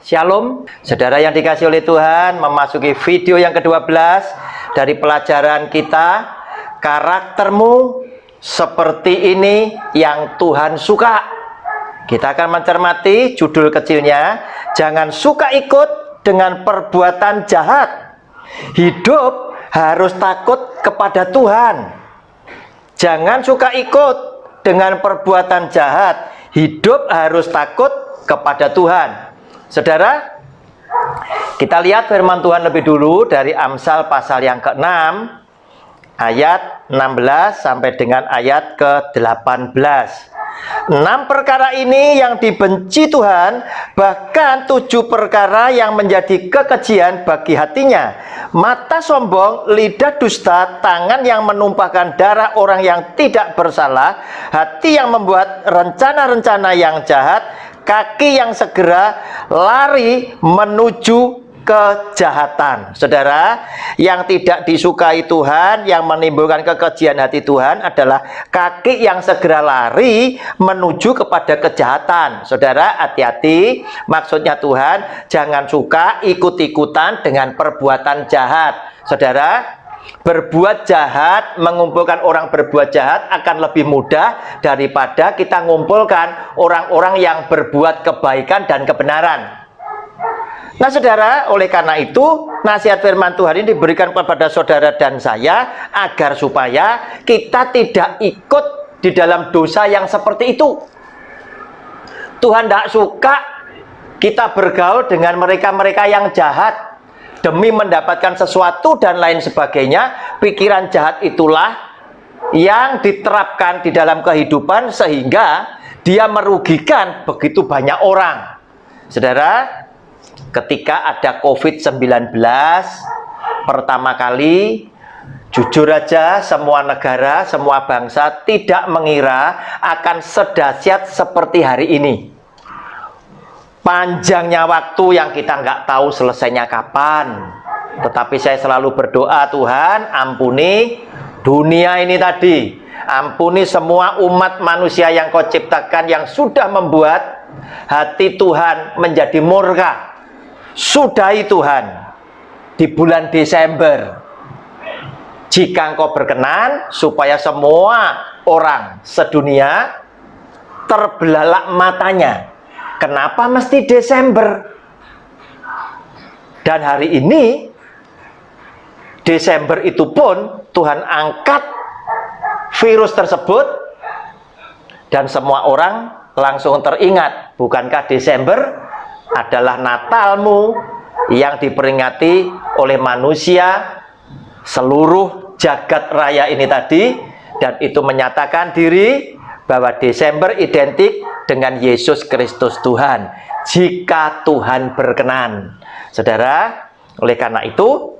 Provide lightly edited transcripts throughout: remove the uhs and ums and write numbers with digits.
Shalom, saudara yang dikasih oleh Tuhan, memasuki video yang ke-12 dari pelajaran kita, karaktermu seperti ini yang Tuhan suka. Kita akan mencermati judul kecilnya, jangan suka ikut dengan perbuatan jahat. Hidup harus takut kepada Tuhan. Jangan suka ikut dengan perbuatan jahat. Hidup harus takut kepada Tuhan. Saudara, kita lihat firman Tuhan lebih dulu dari Amsal pasal yang ke-6 ayat 16 sampai dengan ayat ke-18. 6 perkara ini yang dibenci Tuhan, bahkan 7 perkara yang menjadi kekejian bagi hatinya: mata sombong, lidah dusta, tangan yang menumpahkan darah orang yang tidak bersalah, hati yang membuat rencana-rencana yang jahat, kaki yang segera lari menuju kejahatan. Saudara, yang tidak disukai Tuhan, yang menimbulkan kekejian hati Tuhan adalah kaki yang segera lari menuju kepada kejahatan. Saudara, hati-hati. Maksudnya Tuhan, jangan suka ikut-ikutan dengan perbuatan jahat. Saudara, berbuat jahat, mengumpulkan orang berbuat jahat akan lebih mudah daripada kita mengumpulkan orang-orang yang berbuat kebaikan dan kebenaran. Nah saudara, oleh karena itu nasihat firman Tuhan ini diberikan kepada saudara dan saya agar supaya kita tidak ikut di dalam dosa yang seperti itu. Tuhan tidak suka kita bergaul dengan mereka-mereka yang jahat demi mendapatkan sesuatu dan lain sebagainya. Pikiran jahat itulah yang diterapkan di dalam kehidupan sehingga dia merugikan begitu banyak orang. Saudara, ketika ada COVID-19 pertama kali, jujur aja semua negara, semua bangsa tidak mengira akan sedahsyat seperti hari ini. Panjangnya waktu yang kita nggak tahu selesainya kapan. Tetapi saya selalu berdoa, Tuhan ampuni dunia ini tadi. Ampuni semua umat manusia yang Kau ciptakan yang sudah membuat hati Tuhan menjadi murka. Sudahi Tuhan di bulan Desember. Jika Engkau berkenan, supaya semua orang sedunia terbelalak matanya. Kenapa mesti Desember? Dan hari ini Desember itu pun Tuhan angkat virus tersebut dan semua orang langsung teringat, bukankah Desember adalah Natalmu yang diperingati oleh manusia seluruh jagat raya ini tadi, dan itu menyatakan diri bahwa Desember identik dengan Yesus Kristus Tuhan, jika Tuhan berkenan. Saudara, oleh karena itu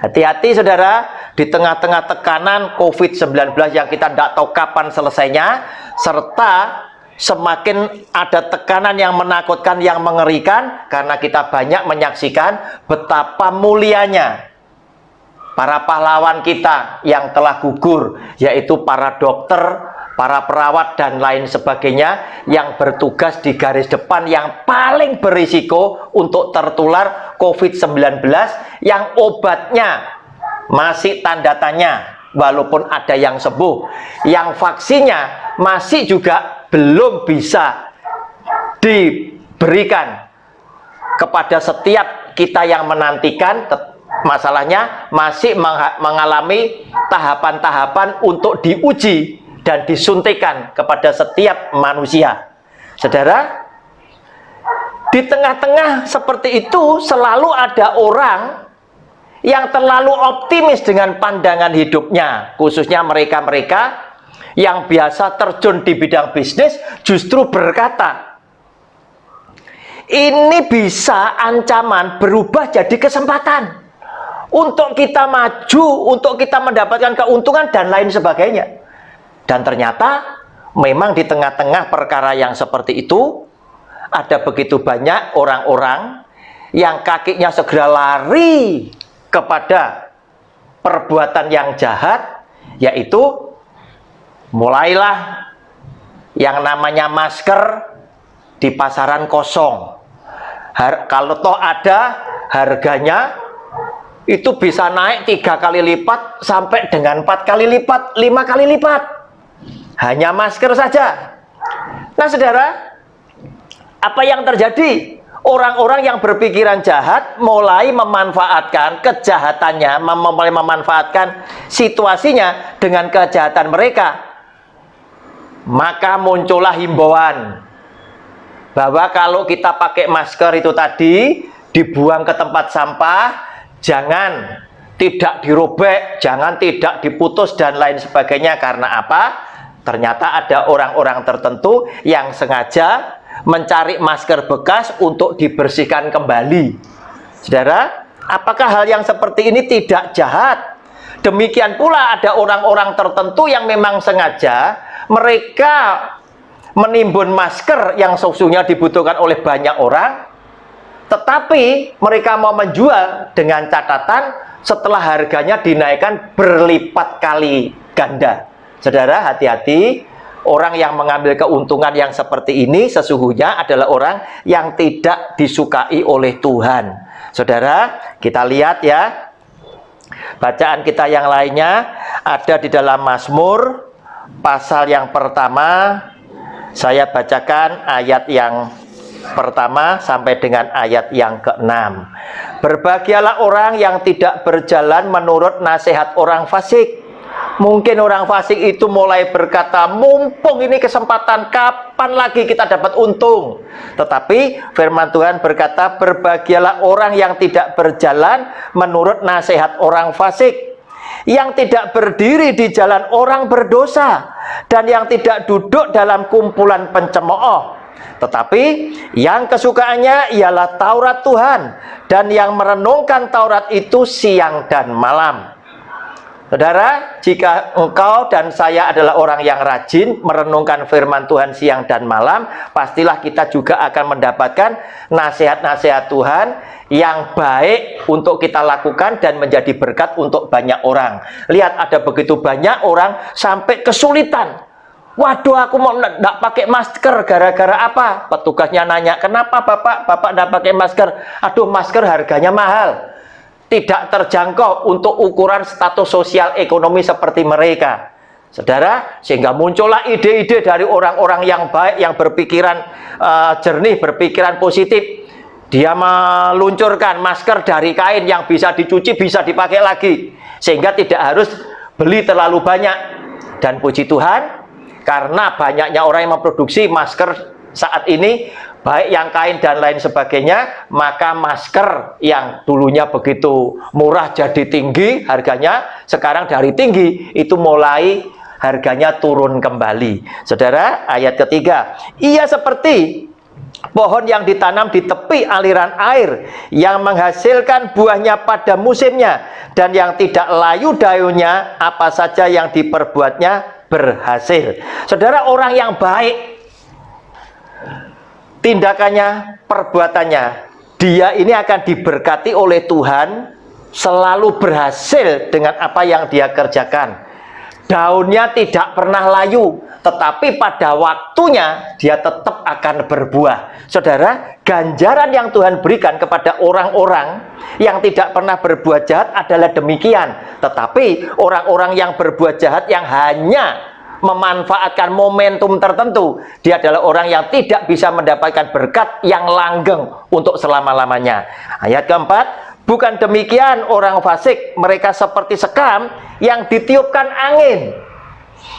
hati-hati saudara, di tengah-tengah tekanan COVID-19 yang kita tidak tahu kapan selesainya, serta semakin ada tekanan yang menakutkan, yang mengerikan, karena kita banyak menyaksikan betapa mulianya para pahlawan kita yang telah gugur, yaitu para dokter, para perawat dan lain sebagainya yang bertugas di garis depan yang paling berisiko untuk tertular COVID-19, yang obatnya masih tanda tanya walaupun ada yang sembuh, yang vaksinnya masih juga belum bisa diberikan kepada setiap kita yang menantikan. Masalahnya masih mengalami tahapan-tahapan untuk diuji dan disuntikan kepada setiap manusia. Saudara, di tengah-tengah seperti itu selalu ada orang yang terlalu optimis dengan pandangan hidupnya, khususnya mereka-mereka yang biasa terjun di bidang bisnis, justru berkata, ini bisa ancaman berubah jadi kesempatan untuk kita maju, untuk kita mendapatkan keuntungan dan lain sebagainya. Dan ternyata memang di tengah-tengah perkara yang seperti itu ada begitu banyak orang-orang yang kakinya segera lari kepada perbuatan yang jahat, yaitu mulailah yang namanya masker di pasaran kosong. Kalau toh ada, harganya itu bisa naik 3 kali lipat sampai dengan 4 kali lipat, 5 kali lipat. Hanya masker saja. Nah saudara, apa yang terjadi? Orang-orang yang berpikiran jahat mulai memanfaatkan kejahatannya, mulai memanfaatkan situasinya dengan kejahatan mereka. Maka muncullah himbauan bahwa kalau kita pakai masker itu tadi, dibuang ke tempat sampah, jangan tidak dirobek, jangan tidak diputus dan lain sebagainya. Karena apa? Ternyata ada orang-orang tertentu yang sengaja mencari masker bekas untuk dibersihkan kembali. Saudara, apakah hal yang seperti ini tidak jahat? Demikian pula ada orang-orang tertentu yang memang sengaja mereka menimbun masker yang sesungguhnya dibutuhkan oleh banyak orang, tetapi mereka mau menjual dengan catatan setelah harganya dinaikkan berlipat kali ganda. Saudara, hati-hati. Orang yang mengambil keuntungan yang seperti ini sesungguhnya adalah orang yang tidak disukai oleh Tuhan. Saudara, kita lihat ya, bacaan kita yang lainnya ada di dalam Mazmur pasal yang pertama. Saya bacakan ayat yang pertama sampai dengan ayat yang ke-6. Berbahagialah orang yang tidak berjalan menurut nasihat orang fasik. Mungkin orang fasik itu mulai berkata, mumpung ini kesempatan, kapan lagi kita dapat untung? Tetapi firman Tuhan berkata, berbahagialah orang yang tidak berjalan menurut nasihat orang fasik, yang tidak berdiri di jalan orang berdosa, dan yang tidak duduk dalam kumpulan pencemooh. Tetapi yang kesukaannya ialah Taurat Tuhan, dan yang merenungkan Taurat itu siang dan malam. Saudara, jika engkau dan saya adalah orang yang rajin merenungkan firman Tuhan siang dan malam, pastilah kita juga akan mendapatkan nasihat-nasihat Tuhan yang baik untuk kita lakukan dan menjadi berkat untuk banyak orang. Lihat, ada begitu banyak orang sampai kesulitan. Waduh, aku mau enggak pakai masker gara-gara apa? Petugasnya nanya, kenapa Bapak enggak pakai masker? Aduh, masker harganya mahal, tidak terjangkau untuk ukuran status sosial ekonomi seperti mereka. Saudara, sehingga muncullah ide-ide dari orang-orang yang baik, yang berpikiran jernih, berpikiran positif. Dia meluncurkan masker dari kain yang bisa dicuci, bisa dipakai lagi, sehingga tidak harus beli terlalu banyak. Dan puji Tuhan, karena banyaknya orang yang memproduksi masker saat ini, baik yang kain dan lain sebagainya, maka masker yang dulunya begitu murah jadi tinggi harganya, sekarang dari tinggi itu mulai harganya turun kembali. Saudara, ayat ketiga, ia seperti pohon yang ditanam di tepi aliran air, yang menghasilkan buahnya pada musimnya, dan yang tidak layu daunnya, apa saja yang diperbuatnya berhasil. Saudara, orang yang baik, tindakannya, perbuatannya, dia ini akan diberkati oleh Tuhan, selalu berhasil dengan apa yang dia kerjakan. Daunnya tidak pernah layu, tetapi pada waktunya dia tetap akan berbuah. Saudara, ganjaran yang Tuhan berikan kepada orang-orang yang tidak pernah berbuat jahat adalah demikian. Tetapi orang-orang yang berbuat jahat, yang hanya memanfaatkan momentum tertentu, dia adalah orang yang tidak bisa mendapatkan berkat yang langgeng untuk selama-lamanya. Ayat keempat, bukan demikian orang fasik, mereka seperti sekam yang ditiupkan angin.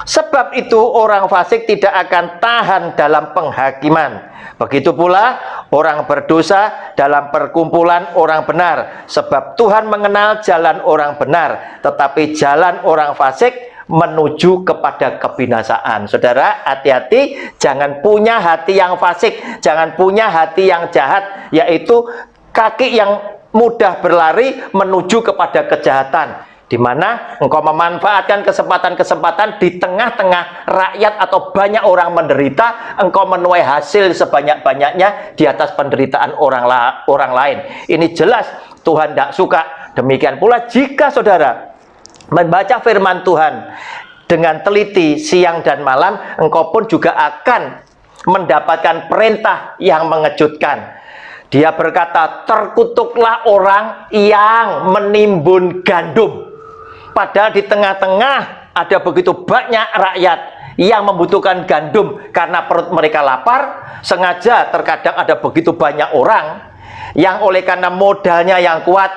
Sebab itu orang fasik tidak akan tahan dalam penghakiman. Begitu pula orang berdosa dalam perkumpulan orang benar. Sebab Tuhan mengenal jalan orang benar, tetapi jalan orang fasik menuju kepada kebinasaan. Saudara, hati-hati, jangan punya hati yang fasik, jangan punya hati yang jahat, yaitu kaki yang mudah berlari menuju kepada kejahatan, di mana engkau memanfaatkan kesempatan-kesempatan di tengah-tengah rakyat atau banyak orang menderita, engkau menuai hasil sebanyak-banyaknya di atas penderitaan orang lain. Ini jelas Tuhan tidak suka. Demikian pula jika saudara membaca firman Tuhan dengan teliti siang dan malam, engkau pun juga akan mendapatkan perintah yang mengejutkan. Dia berkata, terkutuklah orang yang menimbun gandum. Padahal di tengah-tengah ada begitu banyak rakyat yang membutuhkan gandum karena perut mereka lapar. Sengaja terkadang ada begitu banyak orang yang oleh karena modalnya yang kuat,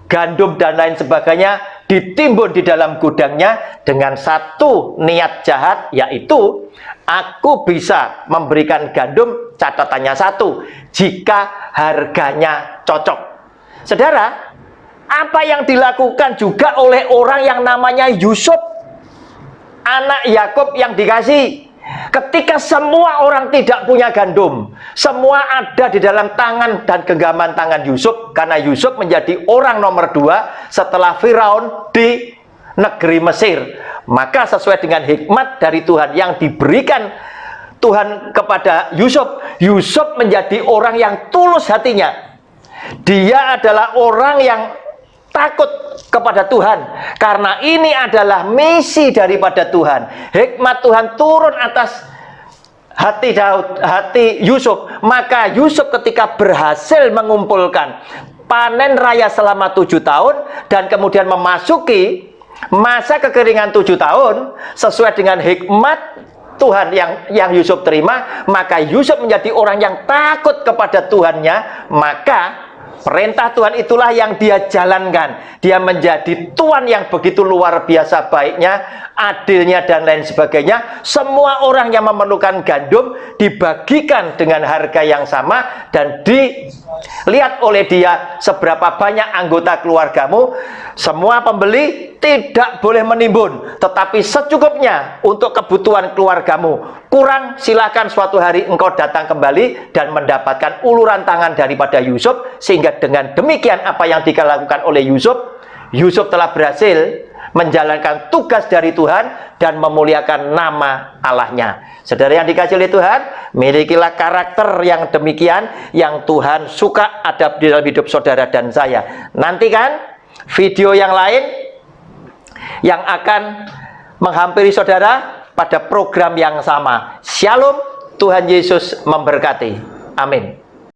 gandum dan lain sebagainya, ditimbun di dalam gudangnya dengan satu niat jahat, yaitu aku bisa memberikan gandum, catatannya satu, jika harganya cocok. Saudara, apa yang dilakukan juga oleh orang yang namanya Yusuf, anak Yakub yang dikasih. Ketika semua orang tidak punya gandum, semua ada di dalam tangan dan genggaman tangan Yusuf, karena Yusuf menjadi orang nomor 2 setelah Firaun di negeri Mesir. Maka sesuai dengan hikmat dari Tuhan yang diberikan Tuhan kepada Yusuf, Yusuf menjadi orang yang tulus hatinya. Dia adalah orang yang takut kepada Tuhan, karena ini adalah misi daripada Tuhan. Hikmat Tuhan turun atas hati Daud, hati Yusuf. Maka Yusuf ketika berhasil mengumpulkan panen raya selama 7 tahun dan kemudian memasuki masa kekeringan 7 tahun sesuai dengan hikmat Tuhan yang Yusuf terima, maka Yusuf menjadi orang yang takut kepada Tuhannya. Maka perintah Tuhan itulah yang dia jalankan. Dia menjadi tuan yang begitu luar biasa baiknya, adilnya dan lain sebagainya. Semua orang yang memerlukan gandum dibagikan dengan harga yang sama, dan dilihat oleh dia seberapa banyak anggota keluargamu. Semua pembeli tidak boleh menimbun, tetapi secukupnya untuk kebutuhan keluargamu. Kurang, silakan suatu hari engkau datang kembali dan mendapatkan uluran tangan daripada Yusuf. Sehingga dengan demikian apa yang dilakukan oleh Yusuf, Yusuf telah berhasil menjalankan tugas dari Tuhan dan memuliakan nama Allahnya. Saudara yang dikasihi oleh Tuhan, milikilah karakter yang demikian yang Tuhan suka ada di dalam hidup saudara dan saya. Nantikan video yang lain yang akan menghampiri saudara pada program yang sama. Shalom, Tuhan Yesus memberkati. Amin.